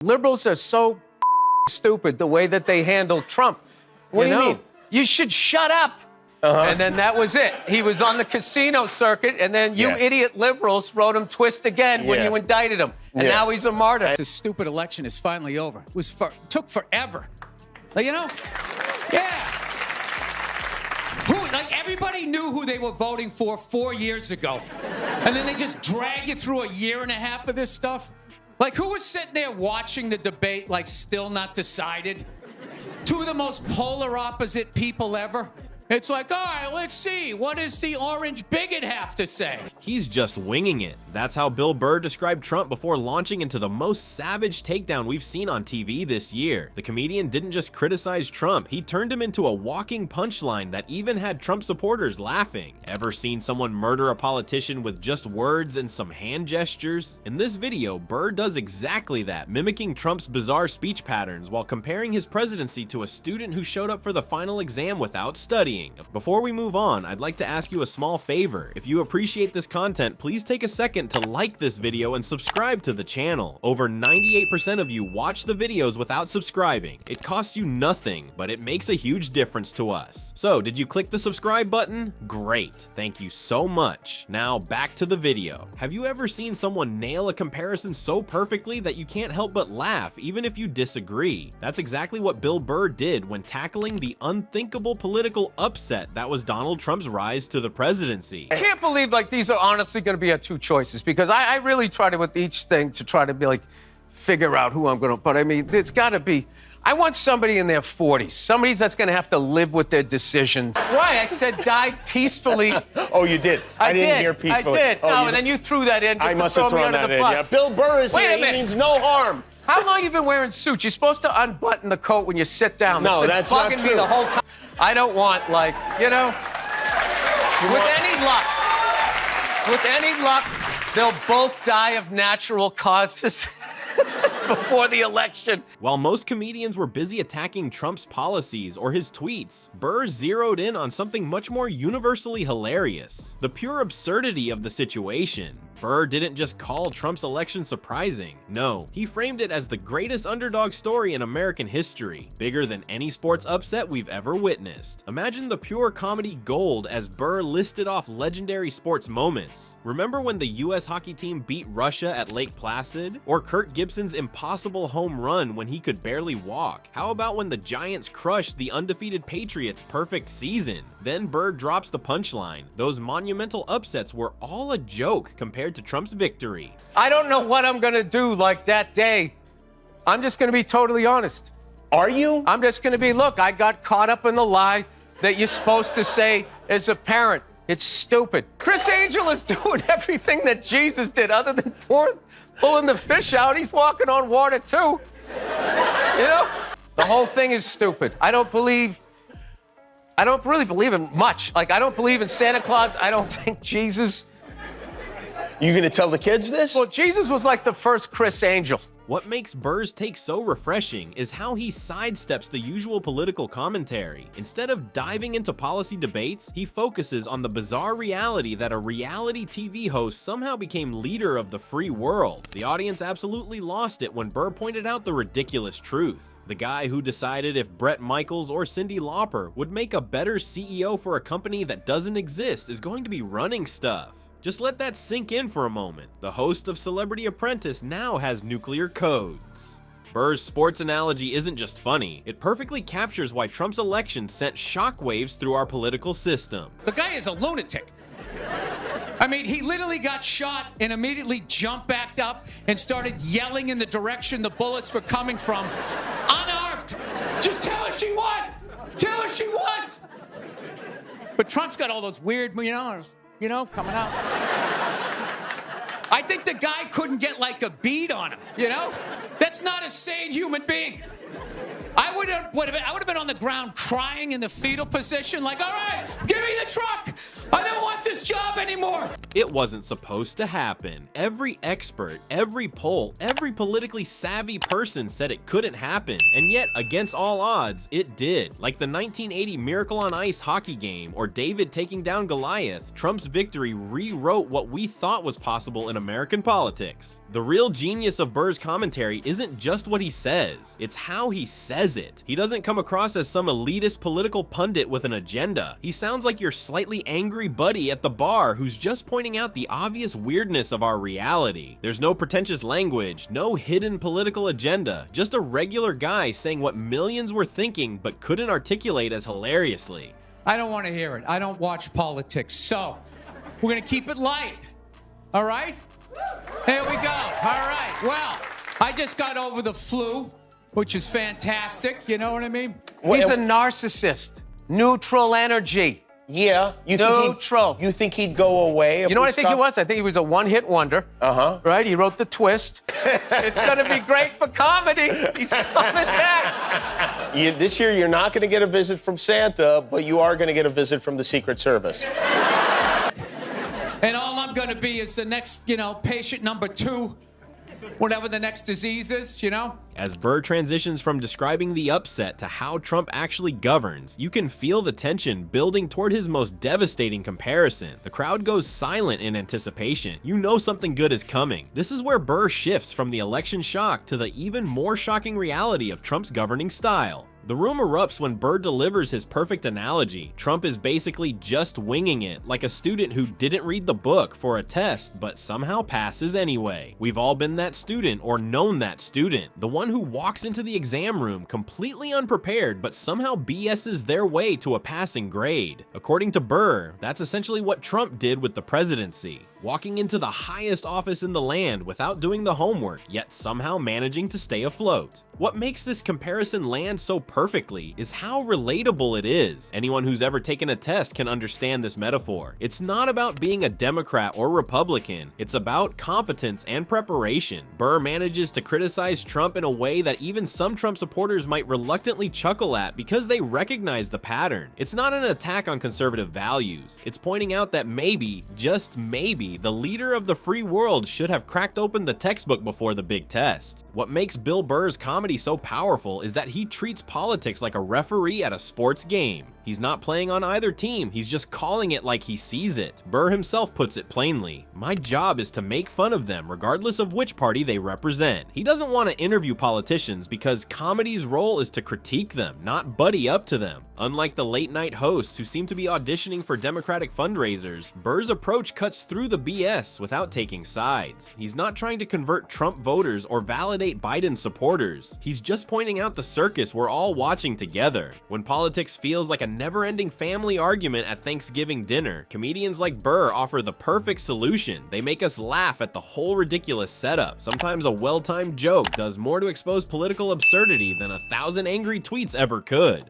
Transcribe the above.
Liberals are so stupid the way that they handle Trump. What do you mean? You should shut up. And then that was it. He was on the casino circuit, and then you idiot liberals wrote him twist again when you indicted him. And now he's a martyr. The stupid election is finally over. It took forever. Like, you know? Yeah. Everybody knew who they were voting for 4 years ago. And then they just drag you through a year and a half of this stuff. Like, who was sitting there watching the debate, like, still not decided? Two of the most polar opposite people ever. It's like, all right, let's see. What does the orange bigot have to say? He's just winging it. That's how Bill Burr described Trump before launching into the most savage takedown we've seen on TV this year. The comedian didn't just criticize Trump, he turned him into a walking punchline that even had Trump supporters laughing. Ever seen someone murder a politician with just words and some hand gestures? In this video, Burr does exactly that, mimicking Trump's bizarre speech patterns while comparing his presidency to a student who showed up for the final exam without studying. Before we move on, I'd like to ask you a small favor. If you appreciate this content, please take a second to like this video and subscribe to the channel. Over 98% of you watch the videos without subscribing. It costs you nothing, but it makes a huge difference to us. So, did you click the subscribe button? Great. Thank you so much. Now, back to the video. Have you ever seen someone nail a comparison so perfectly that you can't help but laugh, even if you disagree? That's exactly what Bill Burr did when tackling the unthinkable political upset that was Donald Trump's rise to the presidency. I can't believe these are honestly going to be our two choices, because I really try to, with each thing, to try to be like, figure out who I'm going to, but I mean, it's got to be, I want somebody in their 40s, somebody that's going to have to live with their decisions. Why? I said die peacefully. Oh, you did? I didn't hear peacefully. I did. Oh, and then you threw that in. I must have thrown that in, yeah. Bill Burr is here, he means no harm. How long you been wearing suits? You're supposed to unbutton the coat when you sit down. No, that's not bugging true. Me the whole time. I don't want, with any luck, they'll both die of natural causes before the election. While most comedians were busy attacking Trump's policies or his tweets, Burr zeroed in on something much more universally hilarious: the pure absurdity of the situation. Burr didn't just call Trump's election surprising. No, he framed it as the greatest underdog story in American history, bigger than any sports upset we've ever witnessed. Imagine the pure comedy gold as Burr listed off legendary sports moments. Remember when the US hockey team beat Russia at Lake Placid? Or Kirk Gibson's impossible home run when he could barely walk? How about when the Giants crushed the undefeated Patriots' perfect season? Then Burr drops the punchline: those monumental upsets were all a joke compared to Trump's victory. I don't know what I'm gonna do that day. I'm just gonna be totally honest. Are you? I'm just gonna be, look, I got caught up in the lie that you're supposed to say as a parent. It's stupid. Chris Angel is doing everything that Jesus did other than pulling the fish out. He's walking on water too. The whole thing is stupid. I don't really believe in much. I don't believe in Santa Claus. I don't think Jesus. You gonna tell the kids this? Well, Jesus was like the first Chris Angel. What makes Burr's take so refreshing is how he sidesteps the usual political commentary. Instead of diving into policy debates, he focuses on the bizarre reality that a reality TV host somehow became leader of the free world. The audience absolutely lost it when Burr pointed out the ridiculous truth. The guy who decided if Bret Michaels or Cyndi Lauper would make a better CEO for a company that doesn't exist is going to be running stuff. Just let that sink in for a moment. The host of Celebrity Apprentice now has nuclear codes. Burr's sports analogy isn't just funny, it perfectly captures why Trump's election sent shockwaves through our political system. The guy is a lunatic. I mean, he literally got shot and immediately jumped back up and started yelling in the direction the bullets were coming from, unarmed. Just tell her she won! Tell her she won! But Trump's got all those weird, coming out. I think the guy couldn't get a bead on him, That's not a sane human being. I would have been on the ground crying in the fetal position, all right, give me the truck. I don't want this job anymore. It wasn't supposed to happen. Every expert, every poll, every politically savvy person said it couldn't happen, and yet, against all odds, it did. Like the 1980 Miracle on Ice hockey game or David taking down Goliath, Trump's victory rewrote what we thought was possible in American politics. The real genius of Burr's commentary isn't just what he says, it's how he says it. He doesn't come across as some elitist political pundit with an agenda. He sounds like your slightly angry buddy at the bar who's just pointing out the obvious weirdness of our reality. There's no pretentious language, no hidden political agenda, just a regular guy saying what millions were thinking but couldn't articulate as hilariously. I don't want to hear it. I don't watch politics, so we're going to keep it light. All right? Here we go. All right. Well, I just got over the flu, which is fantastic. You know what I mean? He's a narcissist. Neutral energy. Yeah. Neutral. You think he'd go away? You know what I think he was? I think he was a one-hit wonder. Right? He wrote the twist. It's going to be great for comedy. He's coming back. This year, you're not going to get a visit from Santa, but you are going to get a visit from the Secret Service. And all I'm going to be is the next, patient number 2, whatever the next disease is, As Burr transitions from describing the upset to how Trump actually governs, you can feel the tension building toward his most devastating comparison. The crowd goes silent in anticipation. You know something good is coming. This is where Burr shifts from the election shock to the even more shocking reality of Trump's governing style. The room erupts when Burr delivers his perfect analogy. Trump is basically just winging it, like a student who didn't read the book for a test but somehow passes anyway. We've all been that student or known that student, the one who walks into the exam room completely unprepared but somehow BS's their way to a passing grade. According to Burr, that's essentially what Trump did with the presidency. Walking into the highest office in the land without doing the homework, yet somehow managing to stay afloat. What makes this comparison land so perfectly is how relatable it is. Anyone who's ever taken a test can understand this metaphor. It's not about being a Democrat or Republican, it's about competence and preparation. Burr manages to criticize Trump in a way that even some Trump supporters might reluctantly chuckle at because they recognize the pattern. It's not an attack on conservative values, it's pointing out that maybe, just maybe, the leader of the free world should have cracked open the textbook before the big test. What makes Bill Burr's comedy so powerful is that he treats politics like a referee at a sports game. He's not playing on either team, he's just calling it like he sees it. Burr himself puts it plainly, "My job is to make fun of them regardless of which party they represent." He doesn't want to interview politicians because comedy's role is to critique them, not buddy up to them. Unlike the late night hosts who seem to be auditioning for Democratic fundraisers, Burr's approach cuts through the BS without taking sides. He's not trying to convert Trump voters or validate Biden supporters. He's just pointing out the circus we're all watching together. When politics feels like a never-ending family argument at Thanksgiving dinner, comedians like Burr offer the perfect solution. They make us laugh at the whole ridiculous setup. Sometimes a well-timed joke does more to expose political absurdity than 1,000 angry tweets ever could.